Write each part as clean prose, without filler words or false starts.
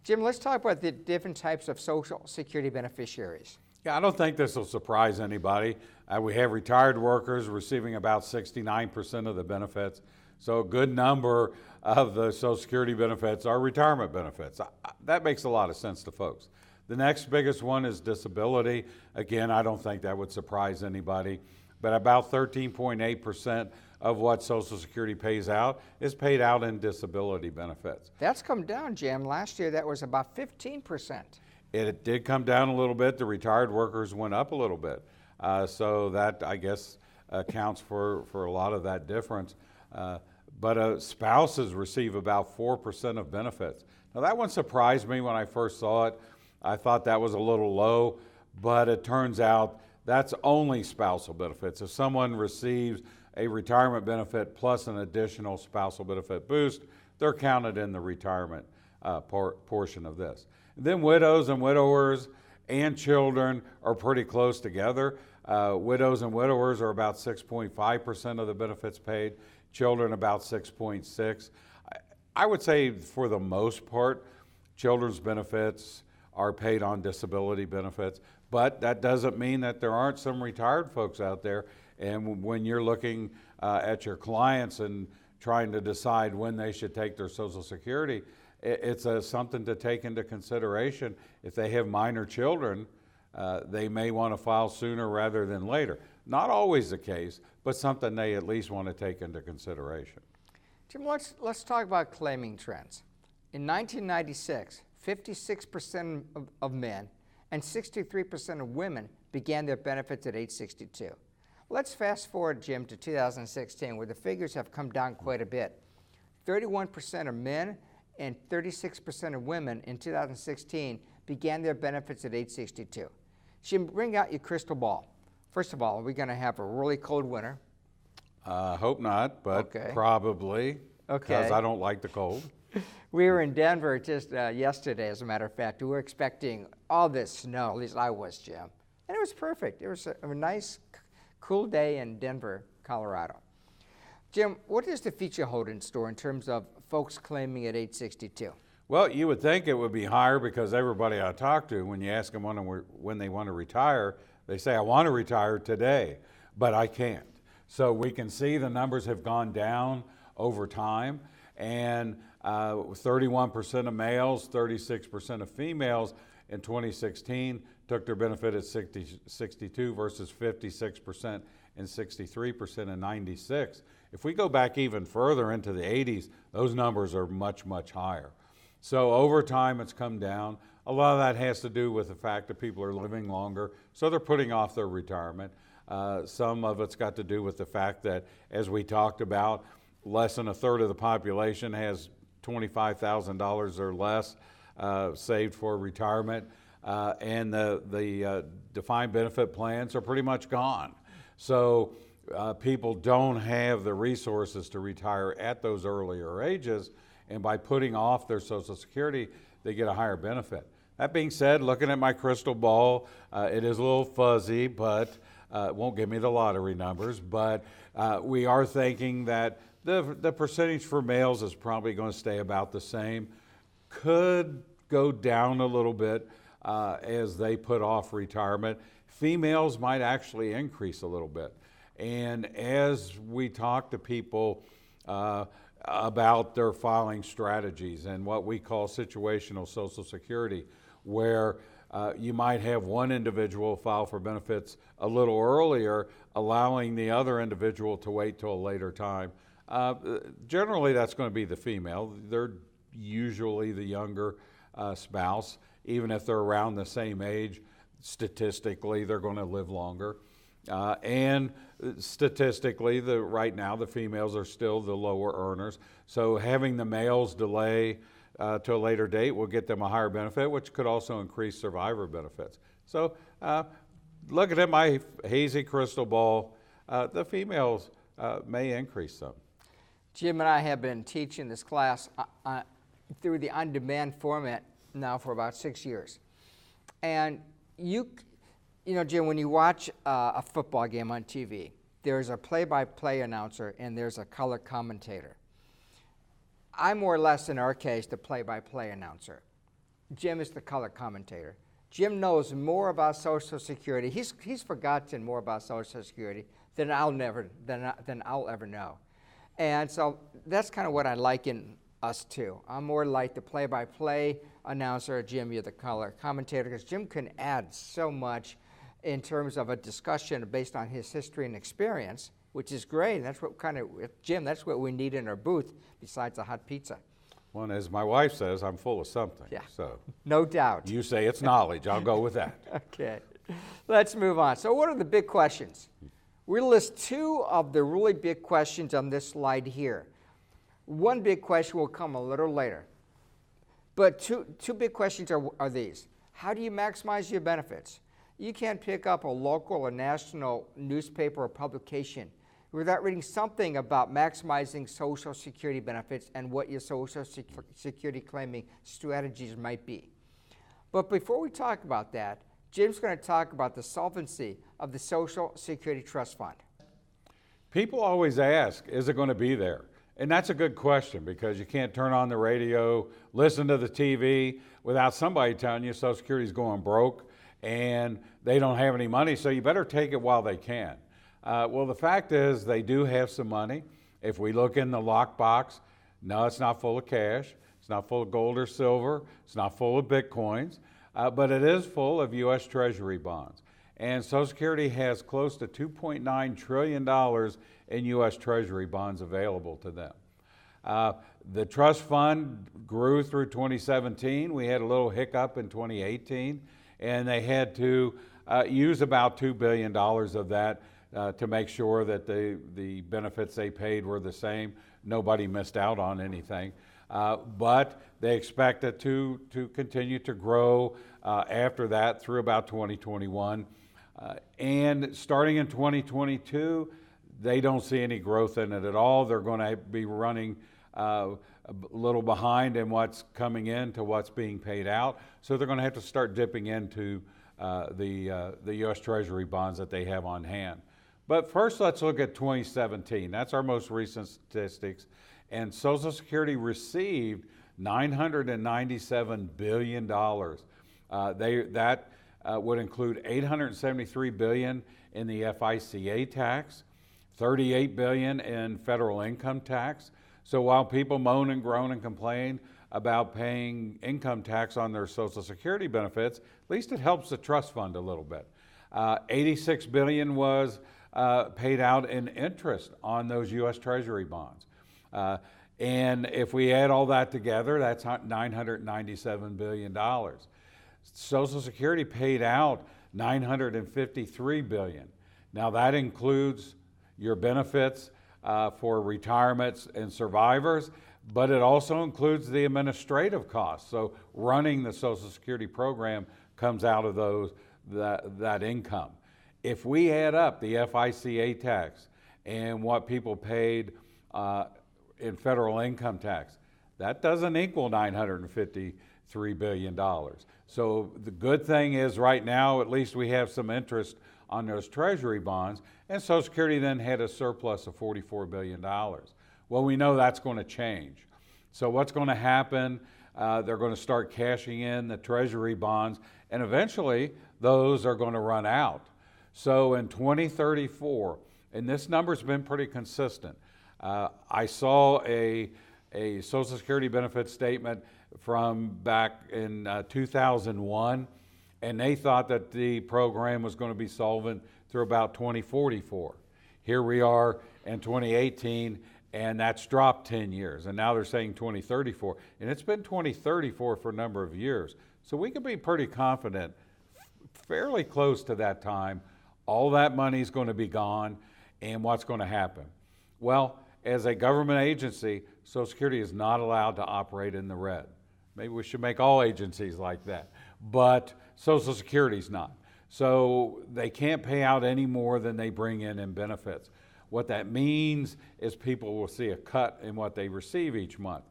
Jim, let's talk about the different types of Social Security beneficiaries. Yeah, I don't think this will surprise anybody. We have retired workers receiving about 69% of the benefits. So a good number of the Social Security benefits are retirement benefits. That makes a lot of sense to folks. The next biggest one is disability. Again, I don't think that would surprise anybody, but about 13.8% of what Social Security pays out is paid out in disability benefits. That's come down, Jim. Last year that was about 15%. It did come down a little bit. The retired workers went up a little bit. So that, I guess, accounts for a lot of that difference. But spouses receive about 4% of benefits. Now that one surprised me when I first saw it. I thought that was a little low, but it turns out that's only spousal benefits. If someone receives a retirement benefit plus an additional spousal benefit boost, they're counted in the retirement portion of this. Then widows and widowers and children are pretty close together. Widows and widowers are about 6.5% of the benefits paid, children about 6.6%. I would say for the most part, children's benefits are paid on disability benefits, but that doesn't mean that there aren't some retired folks out there. And when you're looking at your clients and trying to decide when they should take their Social Security, it's something to take into consideration. If they have minor children, they may want to file sooner rather than later. Not always the case, but something they at least want to take into consideration. Jim, let's talk about claiming trends. In 1996, 56% of men and 63% of women began their benefits at age 62. Let's fast forward, Jim, to 2016, where the figures have come down quite a bit. 31% of men and 36% of women in 2016 began their benefits at age 62. Jim, bring out your crystal ball. First of all, are we going to have a really cold winter? Hope not, but Okay. Probably, because I don't like the cold. We were in Denver just yesterday, as a matter of fact. We were expecting all this snow, at least I was, Jim. And it was perfect. It was a nice, cool day in Denver, Colorado. Jim, what does the future hold in store in terms of folks claiming at age 62? Well, you would think it would be higher because everybody I talk to, when you ask them when they want to retire, they say, I want to retire today, but I can't. So we can see the numbers have gone down over time, and 31% of males, 36% of females in 2016 took their benefit at 62 versus 56% and 63% in 96. If we go back even further into the 80s, those numbers are much, much higher. So over time, it's come down. A lot of that has to do with the fact that people are living longer, so they're putting off their retirement. Some of it's got to do with the fact that, as we talked about, less than a third of the population has $25,000 or less saved for retirement, and the defined benefit plans are pretty much gone. So people don't have the resources to retire at those earlier ages, and by putting off their Social Security, they get a higher benefit. That being said, looking at my crystal ball, it is a little fuzzy, but it won't give me the lottery numbers, but we are thinking that the percentage for males is probably going to stay about the same. Could go down a little bit as they put off retirement. Females might actually increase a little bit. And as we talk to people about their filing strategies and what we call situational Social Security, where you might have one individual file for benefits a little earlier, allowing the other individual to wait till a later time. Generally, that's going to be the female. They're usually the younger spouse. Even if they're around the same age, statistically, they're going to live longer. And statistically, right now, the females are still the lower earners. So having the males delay to a later date will get them a higher benefit, which could also increase survivor benefits. So looking at my hazy crystal ball, the females may increase some. Jim and I have been teaching this class through the on-demand format now for about 6 years. And you know, Jim, when you watch a football game on TV, there's a play-by-play announcer and there's a color commentator. I'm more or less, in our case, the play-by-play announcer. Jim is the color commentator. Jim knows more about Social Security. He's forgotten more about Social Security than I'll ever know. And so that's kind of what I liken us to. I'm more like the play-by-play announcer. Jim, you're the color commentator, because Jim can add so much in terms of a discussion based on his history and experience, which is great. And that's what Jim, that's what we need in our booth besides a hot pizza. Well, as my wife says, I'm full of something. Yeah. So no doubt. you say it's knowledge. I'll go with that. Okay. Let's move on. So what are the big questions? We'll list two of the really big questions on this slide here. One big question will come a little later. But two big questions are these. How do you maximize your benefits? You can't pick up a local or national newspaper or publication without reading something about maximizing Social Security benefits and what your Social Security claiming strategies might be. But before we talk about that, Jim's going to talk about the solvency of the Social Security Trust Fund. People always ask, is it going to be there? And that's a good question, because you can't turn on the radio, listen to the TV without somebody telling you Social Security is going broke and they don't have any money, so you better take it while they can. Well, the fact is they do have some money. If we look in the lockbox, no, it's not full of cash. It's not full of gold or silver. It's not full of Bitcoins, but it is full of U.S. Treasury bonds. And Social Security has close to $2.9 trillion in U.S. Treasury bonds available to them. The trust fund grew through 2017. We had a little hiccup in 2018, and they had to use about $2 billion of that to make sure that the benefits they paid were the same. Nobody missed out on anything. But they expect it to continue to grow after that through about 2021. And starting in 2022, they don't see any growth in it at all. They're going to be running a little behind in what's coming in to what's being paid out. So they're going to have to start dipping into the U.S. Treasury bonds that they have on hand. But first, let's look at 2017. That's our most recent statistics. And Social Security received $997 billion. That would include $873 billion in the FICA tax, $38 billion in federal income tax. So while people moan and groan and complain about paying income tax on their Social Security benefits, at least it helps the trust fund a little bit. $86 billion was paid out in interest on those U.S. Treasury bonds. And if we add all that together, that's $997 billion. Social Security paid out $953 billion. Now that includes your benefits for retirements and survivors, but it also includes the administrative costs. So running the Social Security program comes out of that income. If we add up the FICA tax and what people paid in federal income tax, that doesn't equal $953 billion. So the good thing is right now, at least we have some interest on those Treasury bonds, and Social Security then had a surplus of $44 billion. Well, we know that's going to change. So what's going to happen? They're going to start cashing in the Treasury bonds, and eventually those are going to run out. So in 2034, and this number's been pretty consistent, I saw a Social Security benefit statement from back in 2001, and they thought that the program was going to be solvent through about 2044. Here we are in 2018, and that's dropped 10 years, and now they're saying 2034, and it's been 2034 for a number of years. So we can be pretty confident, fairly close to that time, all that money is going to be gone, and what's going to happen? Well, as a government agency, Social Security is not allowed to operate in the red. Maybe we should make all agencies like that, but Social Security's not. So they can't pay out any more than they bring in benefits. What that means is people will see a cut in what they receive each month.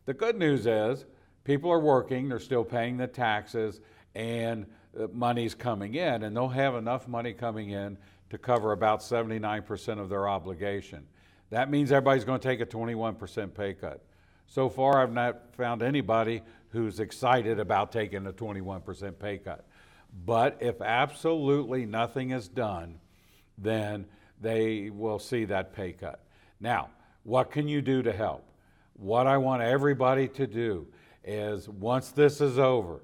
The good news is people are working, they're still paying the taxes, and money's coming in, and they'll have enough money coming in to cover about 79% of their obligation. That means everybody's going to take a 21% pay cut. So far, I've not found anybody who's excited about taking a 21% pay cut. But if absolutely nothing is done, then they will see that pay cut. Now, what can you do to help? What I want everybody to do is, once this is over,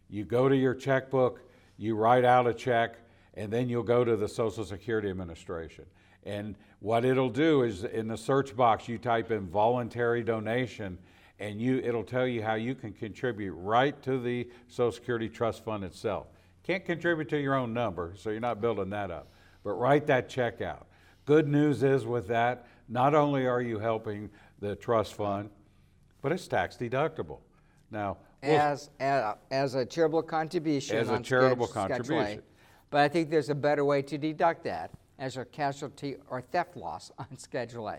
you go to your checkbook, you write out a check, and then you'll go to the Social Security Administration. And what it'll do is, in the search box, you type in voluntary donation, and it'll tell you how you can contribute right to the Social Security Trust Fund itself. Can't contribute to your own number, so you're not building that up, but write that check out. Good news is, with that, not only are you helping the trust fund, but it's tax deductible. Now, as a charitable contribution. As a on charitable Schedule contribution. A. But I think there's a better way to deduct that as a casualty or theft loss on Schedule A.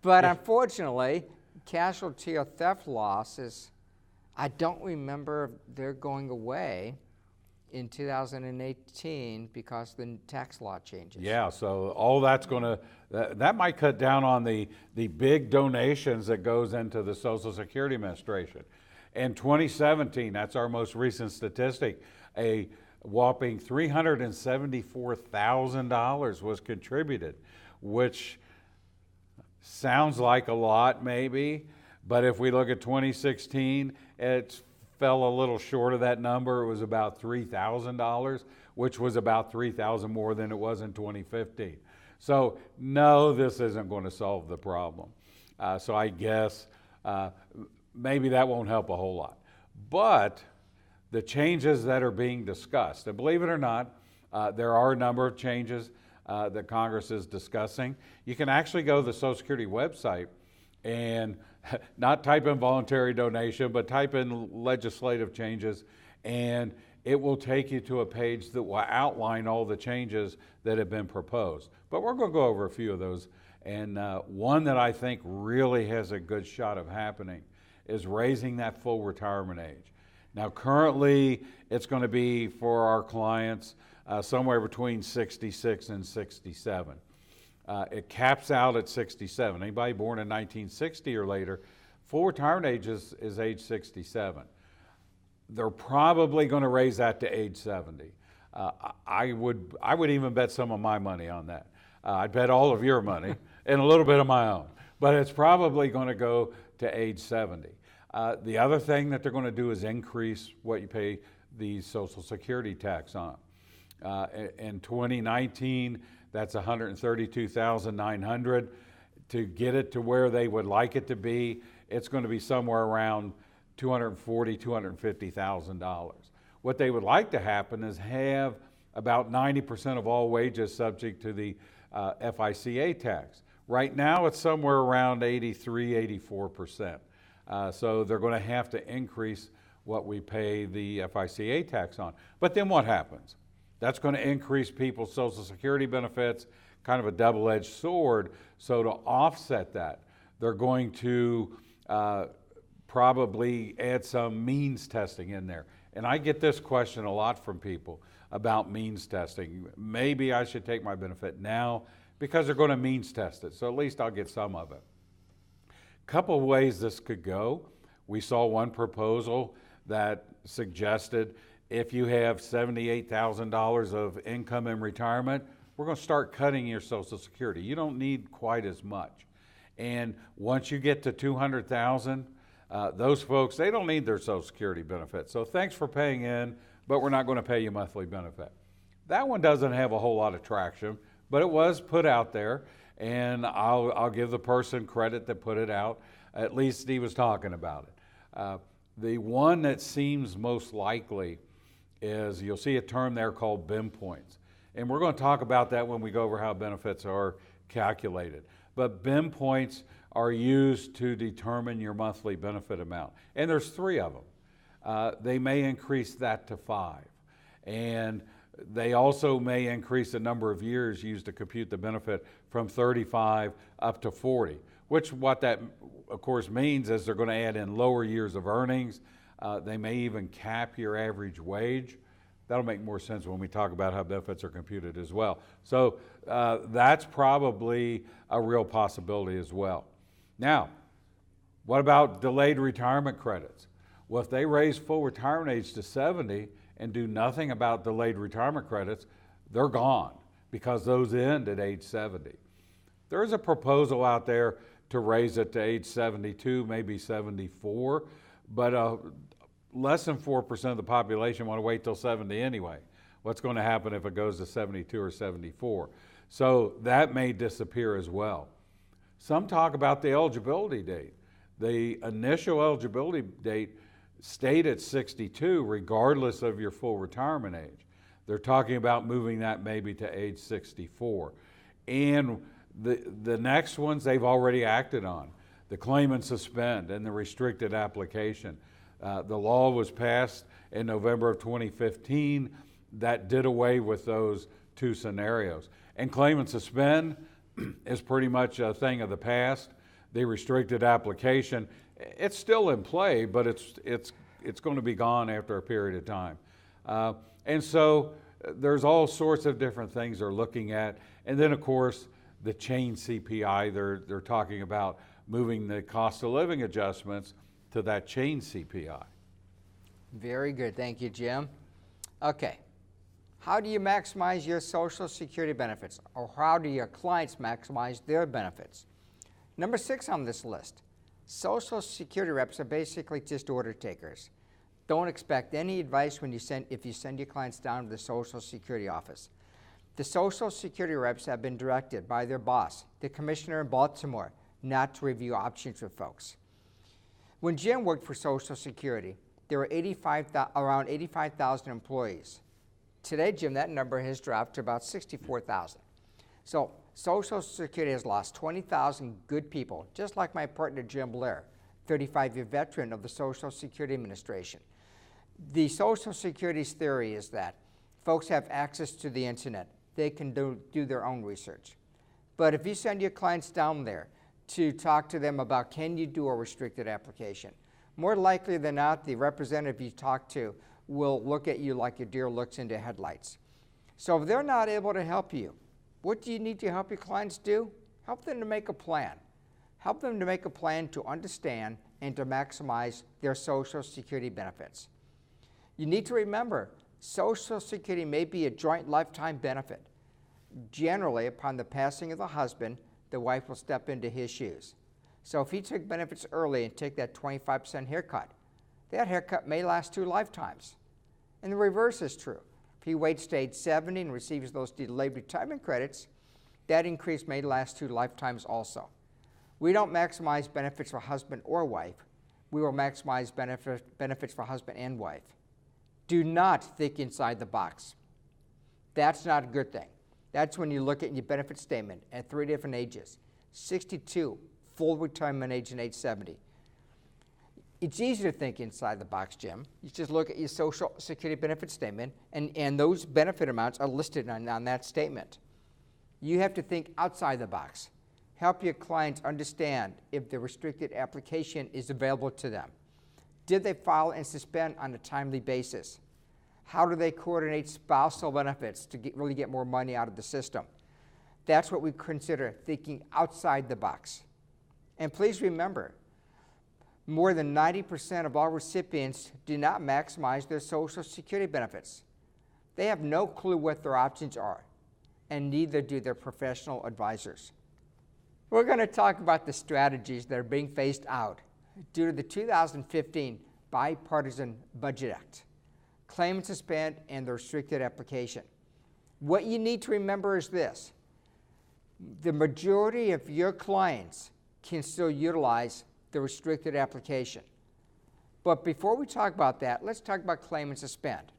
But unfortunately, casualty or theft losses, I don't remember they're going away in 2018 because the tax law changes. Yeah, so all that's going to, that might cut down on the big donations that goes into the Social Security Administration. In 2017, that's our most recent statistic, a whopping $374,000 was contributed, which sounds like a lot maybe, but if we look at 2016, it fell a little short of that number. It was about $3,000, which was about $3,000 more than it was in 2015. So no, this isn't going to solve the problem. So I guess maybe that won't help a whole lot. But the changes that are being discussed, and believe it or not, there are a number of changes that Congress is discussing. You can actually go to the Social Security website and not type in voluntary donation, but type in legislative changes, and it will take you to a page that will outline all the changes that have been proposed. But we're going to go over a few of those, and one that I think really has a good shot of happening is raising that full retirement age. Now, currently, it's going to be for our clients somewhere between 66 and 67. It caps out at 67. Anybody born in 1960 or later, full retirement age is age 67. They're probably going to raise that to age 70. I would even bet some of my money on that. I'd bet all of your money and a little bit of my own. But it's probably going to go to age 70. The other thing that they're going to do is increase what you pay the Social Security tax on. In 2019, that's $132,900. To get it to where they would like it to be, it's going to be somewhere around $240,000, $250,000. What they would like to happen is have about 90% of all wages subject to the FICA tax. Right now, it's somewhere around 83, 84%. So they're going to have to increase what we pay the FICA tax on. But then what happens? That's going to increase people's Social Security benefits, kind of a double-edged sword. So to offset that, they're going to probably add some means testing in there. And I get this question a lot from people about means testing. Maybe I should take my benefit now because they're going to means test it. So at least I'll get some of it. A couple of ways this could go. We saw one proposal that suggested if you have $78,000 of income in retirement, we're going to start cutting your Social Security. You don't need quite as much. And once you get to $200,000, those folks, they don't need their Social Security benefit. So thanks for paying in, but we're not going to pay you monthly benefit. That one doesn't have a whole lot of traction, but it was put out there, and I'll give the person credit that put it out. At least he was talking about it. The one that seems most likely is, you'll see a term there called BIM points. And we're going to talk about that when we go over how benefits are calculated. But BIM points are used to determine your monthly benefit amount. And there's 3 of them. They may increase that to 5. And they also may increase the number of years used to compute the benefit from 35 up to 40, which what that, of course, means is they're going to add in lower years of earnings. They may even cap your average wage. That'll make more sense when we talk about how benefits are computed as well. So that's probably a real possibility as well. Now, what about delayed retirement credits? Well, if they raise full retirement age to 70 and do nothing about delayed retirement credits, they're gone because those end at age 70. There is a proposal out there to raise it to age 72, maybe 74, but less than 4% of the population want to wait till 70 anyway. What's going to happen if it goes to 72 or 74? So that may disappear as well. Some talk about the eligibility date. The initial eligibility date stayed at 62 regardless of your full retirement age. They're talking about moving that maybe to age 64. And the next ones they've already acted on, the claim and suspend and the restricted application. The law was passed in November of 2015 that did away with those two scenarios. And claim and suspend is pretty much a thing of the past. The restricted application, it's still in play, but it's going to be gone after a period of time. And so there's all sorts of different things they're looking at. And then, of course, the chain CPI, they're talking about moving the cost of living adjustments to that chain CPI. Very good. Thank you, Jim. Okay. How do you maximize your Social Security benefits, or how do your clients maximize their benefits? Number 6 on this list, Social Security reps are basically just order takers. Don't expect any advice if you send your clients down to the Social Security office. The Social Security reps have been directed by their boss, the commissioner in Baltimore, not to review options with folks. When Jim worked for Social Security, there were around 85,000 employees. Today, Jim, that number has dropped to about 64,000. So Social Security has lost 20,000 good people, just like my partner Jim Blair, 35-year veteran of the Social Security Administration. The Social Security's theory is that folks have access to the internet. They can do their own research. But if you send your clients down there to talk to them about can you do a restricted application, more likely than not, the representative you talk to will look at you like a deer looks into headlights. So if they're not able to help you, what do you need to help your clients do? Help them to make a plan. Help them to make a plan to understand and to maximize their Social Security benefits. You need to remember, Social Security may be a joint lifetime benefit. Generally, upon the passing of the husband, the wife will step into his shoes. So if he took benefits early and take that 25% haircut, that haircut may last 2 lifetimes. And the reverse is true. If he waits to age 70 and receives those delayed retirement credits, that increase may last 2 lifetimes also. We don't maximize benefits for husband or wife. We will maximize benefits for husband and wife. Do not think inside the box. That's not a good thing. That's when you look at your benefit statement at 3 different ages: 62, full retirement age, and age 70. It's easy to think inside the box, Jim. You just look at your Social Security benefit statement, and those benefit amounts are listed on that statement. You have to think outside the box. Help your clients understand if the restricted application is available to them. Did they file and suspend on a timely basis? How do they coordinate spousal benefits to really get more money out of the system? That's what we consider thinking outside the box. And please remember, more than 90% of all recipients do not maximize their Social Security benefits. They have no clue what their options are, and neither do their professional advisors. We're going to talk about the strategies that are being phased out due to the 2015 Bipartisan Budget Act, claim and suspend, and the restricted application. What you need to remember is this: the majority of your clients can still utilize the restricted application. But before we talk about that, let's talk about claim and suspend.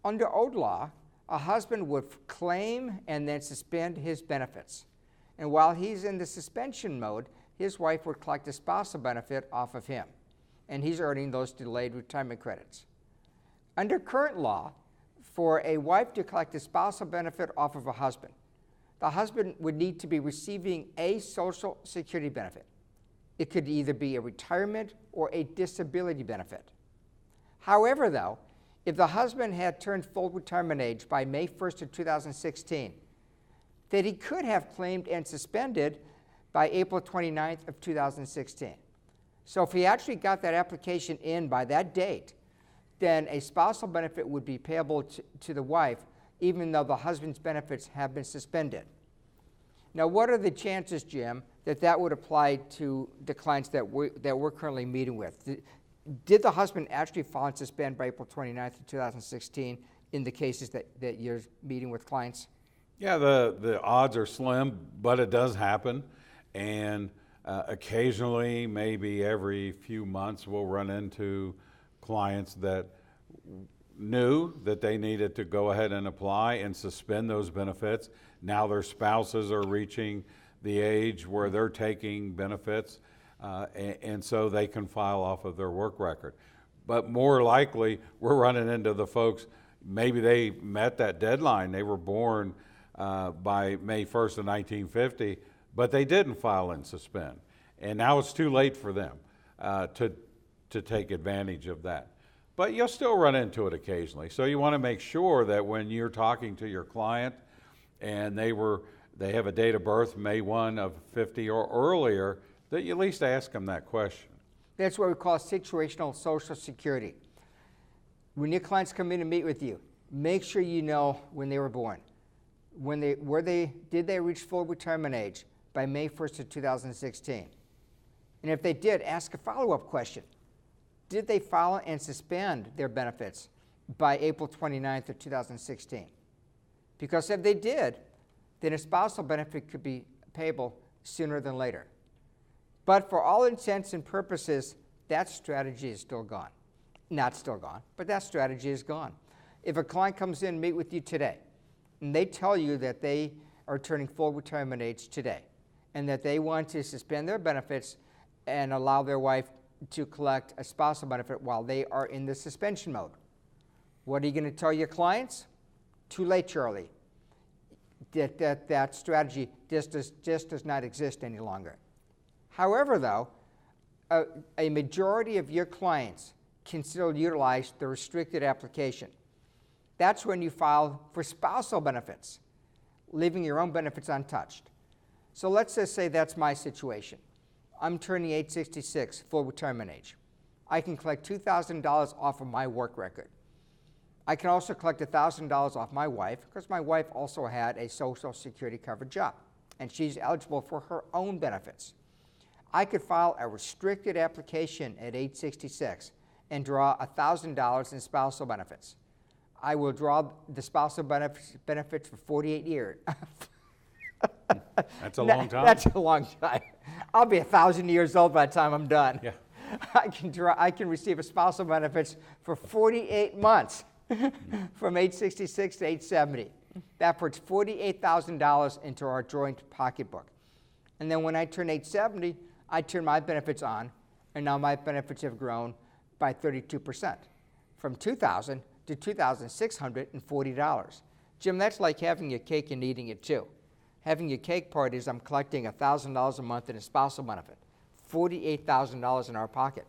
Under old law, a husband would claim and then suspend his benefits. And while he's in the suspension mode, his wife would collect a spousal benefit off of him, and he's earning those delayed retirement credits. Under current law, for a wife to collect a spousal benefit off of a husband, the husband would need to be receiving a Social Security benefit. It could either be a retirement or a disability benefit. However, though, if the husband had turned full retirement age by May 1st of 2016, that he could have claimed and suspended by April 29th of 2016. So if he actually got that application in by that date, then a spousal benefit would be payable to the wife, even though the husband's benefits have been suspended. Now, what are the chances, Jim, that that would apply to the clients that we're currently meeting with? Did the husband actually file and suspend by April 29th of 2016 in the cases that you're meeting with clients? Yeah, the odds are slim, but it does happen. And occasionally, maybe every few months, we'll run into clients that knew that they needed to go ahead and apply and suspend those benefits. Now their spouses are reaching the age where they're taking benefits, and so they can file off of their work record. But more likely, we're running into the folks, maybe they met that deadline. They were born by May 1st of 1950, but they didn't file and suspend. And now it's too late for them to take advantage of that. But you'll still run into it occasionally. So you want to make sure that when you're talking to your client and they have a date of birth, May 1 of 50 or earlier, that you at least ask them that question. That's what we call situational Social Security. When your clients come in to meet with you, make sure you know when they were born. Did they reach full retirement age by May 1st of 2016? And if they did, ask a follow-up question. Did they file and suspend their benefits by April 29th of 2016? Because if they did, then a spousal benefit could be payable sooner than later. But for all intents and purposes, that strategy is still gone. Not still gone, but that strategy is gone. If a client comes in and meet with you today, and they tell you that they are turning full retirement age today, and that they want to suspend their benefits and allow their wife to collect a spousal benefit while they are in the suspension mode, what are you going to tell your clients? Too late, Charlie. That strategy just does not exist any longer. However, though, a majority of your clients can still utilize the restricted application. That's when you file for spousal benefits, leaving your own benefits untouched. So let's just say that's my situation. I'm turning age 66, full retirement age. I can collect $2,000 off of my work record. I can also collect $1,000 off my wife, because my wife also had a Social Security covered job, and she's eligible for her own benefits. I could file a restricted application at age 66 and draw $1,000 in spousal benefits. I will draw the spousal benefits for 48 years. That's a long time. That's a long time. I'll be 1,000 years old by the time I'm done. Yeah. I can receive a spousal benefits for 48 months from age 66 to age 70. That puts $48,000 into our joint pocketbook. And then when I turn age 70, I turn my benefits on, and now my benefits have grown by 32%, from $2,000 to $2,640. Jim, that's like having your cake and eating it too. Having your cake part is I'm collecting $1,000 a month in a spousal benefit, $48,000 in our pocket.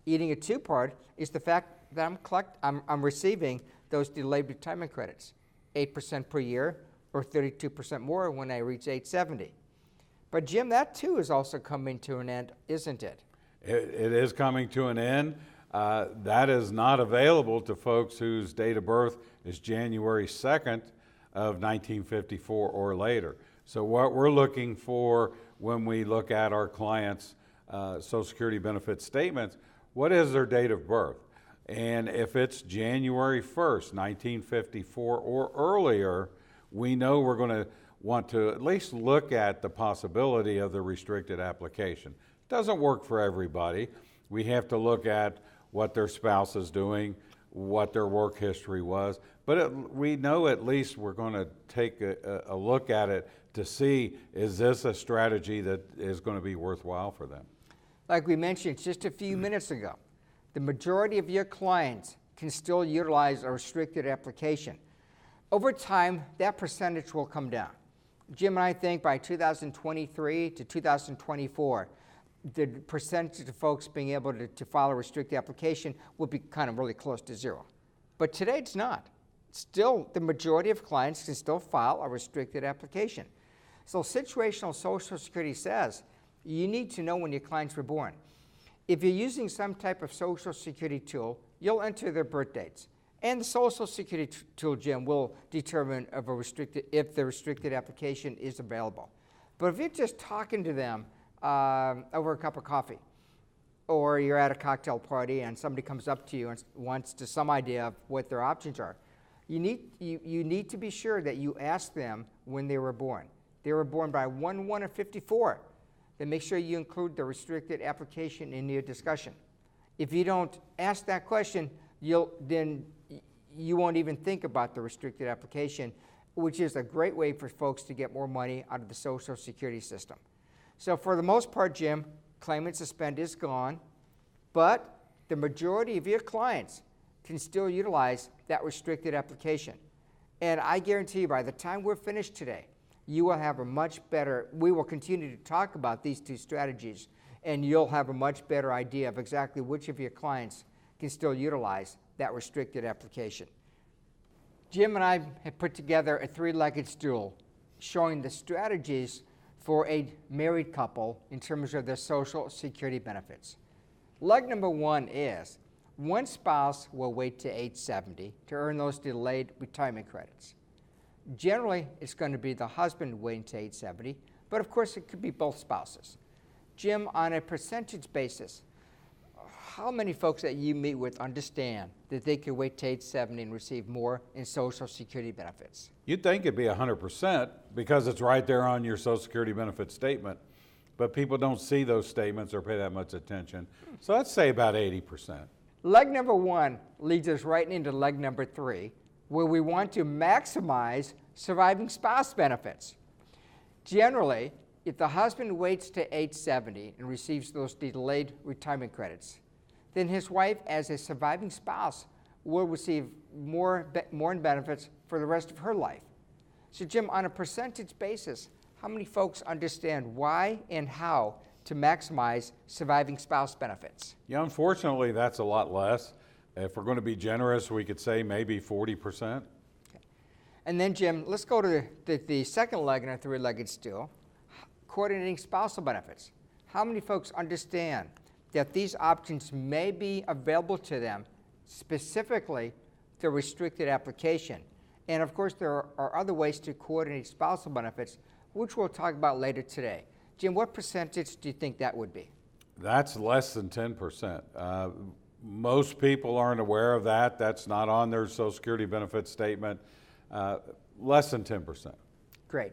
Eating a two-part is the fact that I'm receiving those delayed retirement credits, 8% per year or 32% more when I reach age 70. But Jim, that too is also coming to an end, isn't it? It is coming to an end. That is not available to folks whose date of birth is January 2nd of 1954 or later. So what we're looking for when we look at our clients' Social Security benefit statements, what is their date of birth? And if it's January 1st, 1954 or earlier, we know we're going to want to at least look at the possibility of the restricted application. It doesn't work for everybody. We have to look at what their spouse is doing, what their work history was, but we know at least we're going to take a look at it to see, is this a strategy that is going to be worthwhile for them? Like we mentioned just a few minutes ago, the majority of your clients can still utilize a restricted application. Over time, that percentage will come down. Jim and I think by 2023 to 2024, the percentage of folks being able to file a restricted application will be kind of really close to zero. But today it's not. Still, the majority of clients can still file a restricted application. So situational Social Security says You need to know when your clients were born. If you're using some type of Social Security tool, you'll enter their birth dates. And the Social Security tool, Jim, will determine if the restricted application is available. But if you're just talking to them over a cup of coffee, or you're at a cocktail party and somebody comes up to you and wants to some idea of what their options are, you need to be sure that you ask them when they were born. They were born by 1/1 of 54. Then make sure you include the restricted application in your discussion. If you don't ask that question, then you won't even think about the restricted application, which is a great way for folks to get more money out of the Social Security system. So for the most part, Jim, claim and suspend is gone, but the majority of your clients can still utilize that restricted application. And I guarantee you, by the time we're finished today, you will have a much better, we will continue to talk about these two strategies, and you'll have a much better idea of exactly which of your clients can still utilize that restricted application. Jim and I have put together a three-legged stool showing the strategies for a married couple in terms of their Social Security benefits. Leg number one is one spouse will wait to age 70 to earn those delayed retirement credits. Generally, it's going to be the husband waiting to age 70, but of course it could be both spouses. Jim, on a percentage basis, how many folks that you meet with understand that they could wait to age 70 and receive more in Social Security benefits? You'd think it'd be 100% because it's right there on your Social Security benefit statement, but people don't see those statements or pay that much attention. So let's say about 80%. Leg number one leads us right into leg number three, where we want to maximize surviving spouse benefits. Generally, if the husband waits to age 70 and receives those delayed retirement credits, then his wife, as a surviving spouse, will receive more in benefits for the rest of her life. So, Jim, on a percentage basis, how many folks understand why and how to maximize surviving spouse benefits? Yeah, unfortunately, that's a lot less. If we're going to be generous, we could say maybe 40%. Okay. And then, Jim, let's go to the second leg in our three-legged stool, coordinating spousal benefits. How many folks understand that these options may be available to them, specifically the restricted application? And of course, there are other ways to coordinate spousal benefits, which we'll talk about later today. Jim, what percentage do you think that would be? That's less than 10%. Most people aren't aware of that. That's not on their Social Security benefit statement. Less than 10%. Great.